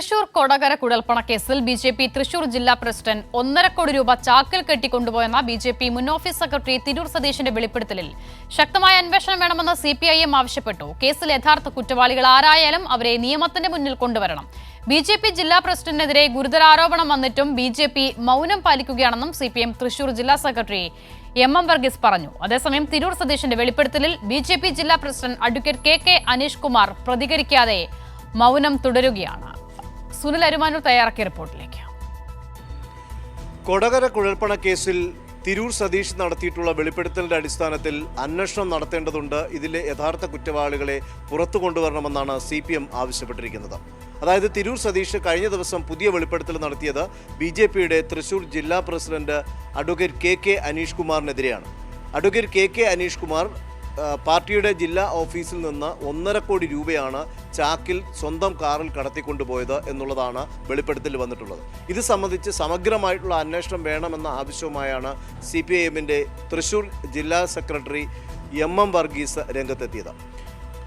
തൃശൂർ കൊടകര കുഴൽപ്പണ കേസിൽ ബിജെപി തൃശൂർ ജില്ലാ പ്രസിഡന്റ് 1.5 കോടി രൂപ ചാക്കിൽ കെട്ടിക്കൊണ്ടുപോയെന്ന ബിജെപി മുൻ ഓഫീസ് സെക്രട്ടറി തിരൂർ സതീശന്റെ വെളിപ്പെടുത്തലിൽ ശക്തമായ അന്വേഷണം വേണമെന്ന് സിപിഐഎം ആവശ്യപ്പെട്ടു. കേസിൽ യഥാർത്ഥ കുറ്റവാളികൾ ആരായാലും അവരെ നിയമത്തിന്റെ മുന്നിൽ കൊണ്ടുവരണം. ബിജെപി ജില്ലാ പ്രസിഡന്റിനെതിരെ ഗുരുതര ആരോപണം വന്നിട്ടും ബിജെപി മൗനം പാലിക്കുകയാണെന്നും സിപിഎം തൃശൂർ ജില്ലാ സെക്രട്ടറി എം വർഗീസ് പറഞ്ഞു. അതേസമയം തിരൂർ സതീശന്റെ വെളിപ്പെടുത്തലിൽ ബിജെപി ജില്ലാ president advocate K Anish Kumar പ്രതികരിക്കാതെ മൗനം തുടരുകയാണ്. സുനിൽ അരുമാനൂർ തയ്യാറാക്കിയ റിപ്പോർട്ടിലേക്ക്. കൊടകര കുഴൽപ്പണ കേസിൽ തിരൂർ സതീഷ് നടത്തിയിട്ടുള്ള വെളിപ്പെടുത്തലിന്റെ അടിസ്ഥാനത്തിൽ അന്വേഷണം നടത്തേണ്ടതുണ്ട്. ഇതിലെ യഥാർത്ഥ കുറ്റവാളികളെ പുറത്തു കൊണ്ടുവരണമെന്നാണ് CPM ആവശ്യപ്പെട്ടിരിക്കുന്നത്. അതായത് തിരൂർ സതീഷ് കഴിഞ്ഞ ദിവസം പുതിയ വെളിപ്പെടുത്തൽ നടത്തിയത് BJPയുടെ തൃശൂർ ജില്ലാ പ്രസിഡന്റ് അഡ്വക്കേറ്റ് കെ അനീഷ് കുമാറിനെതിരെയാണ്. അഡ്വക്കേറ്റ് കെ അനീഷ് കുമാർ പാർട്ടിയുടെ ജില്ലാ ഓഫീസിൽ നിന്ന് 1.5 കോടി രൂപയാണ് ചാക്കിൽ സ്വന്തം കാറിൽ കടത്തിക്കൊണ്ടുപോയത് എന്നുള്ളതാണ് വെളിപ്പെടുത്തൽ വന്നിട്ടുള്ളത്. ഇത് സംബന്ധിച്ച് സമഗ്രമായിട്ടുള്ള അന്വേഷണം വേണമെന്ന ആവശ്യവുമായാണ് CPIMന്റെ തൃശൂർ ജില്ലാ സെക്രട്ടറി എം വർഗീസ് രംഗത്തെത്തിയത്.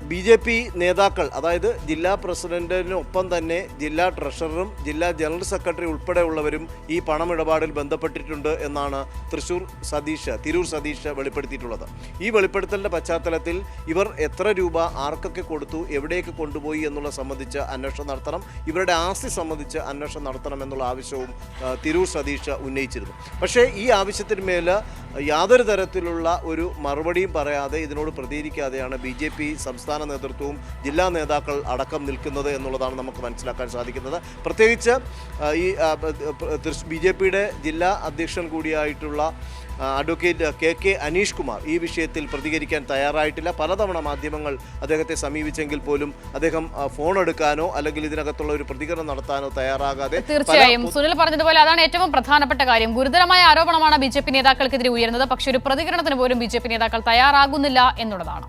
BJP നേതാക്കൾ, അതായത് ജില്ലാ പ്രസിഡന്റിനൊപ്പം തന്നെ ജില്ലാ ട്രഷററും ജില്ലാ ജനറൽ സെക്രട്ടറി ഉൾപ്പെടെയുള്ളവരും ഈ പണമിടപാടിൽ ബന്ധപ്പെട്ടിട്ടുണ്ട് എന്നാണ് തിരൂർ സതീഷ് വെളിപ്പെടുത്തിയിട്ടുള്ളത്. ഈ വെളിപ്പെടുത്തലിൻ്റെ പശ്ചാത്തലത്തിൽ ഇവർ എത്ര രൂപ ആർക്കൊക്കെ കൊടുത്തു, എവിടേക്ക് കൊണ്ടുപോയി എന്നുള്ള സംബന്ധിച്ച് അന്വേഷണം നടത്തണം, ഇവരുടെ ആസ്തി സംബന്ധിച്ച് അന്വേഷണം നടത്തണം എന്നുള്ള ആവശ്യവും തിരൂർ സതീഷ് ഉന്നയിച്ചിരുന്നു. പക്ഷേ ഈ ആവശ്യത്തിന് മേൽ യാതൊരു തരത്തിലുള്ള ഒരു മറുപടിയും പറയാതെ ഇതിനോട് പ്രതികരിക്കാതെയാണ് BJP സംസ്ഥാന നേതൃത്വവും ജില്ലാ നേതാക്കൾ അടക്കം നിൽക്കുന്നത് എന്നുള്ളതാണ് നമുക്ക് മനസ്സിലാക്കാൻ സാധിക്കുന്നത്. പ്രത്യേകിച്ച് ഈ BJPയുടെ ജില്ലാ അധ്യക്ഷൻ കൂടിയായിട്ടുള്ള അഡ്വക്കേറ്റ് കെ അനീഷ് കുമാർ ഈ വിഷയത്തിൽ പ്രതികരിക്കാൻ തയ്യാറായിട്ടില്ല. പലതവണ മാധ്യമങ്ങൾ അദ്ദേഹത്തെ സമീപിച്ചെങ്കിൽ പോലും അദ്ദേഹം ഫോൺ എടുക്കാനോ അല്ലെങ്കിൽ ഇതിനകത്തുള്ള ഒരു പ്രതികരണം നടത്താനോ തയ്യാറാകാതെ. തീർച്ചയായും സുനിൽ പറഞ്ഞതുപോലെ അതാണ് ഏറ്റവും പ്രധാനപ്പെട്ട കാര്യം. ഗുരുതരമായ ആരോപണമാണ് BJP നേതാക്കൾക്കെതിരെ ഉയരുന്നത്. പക്ഷേ ഒരു പ്രതികരണത്തിന് പോലും BJP നേതാക്കൾ തയ്യാറാകുന്നില്ല എന്നുള്ളതാണ്.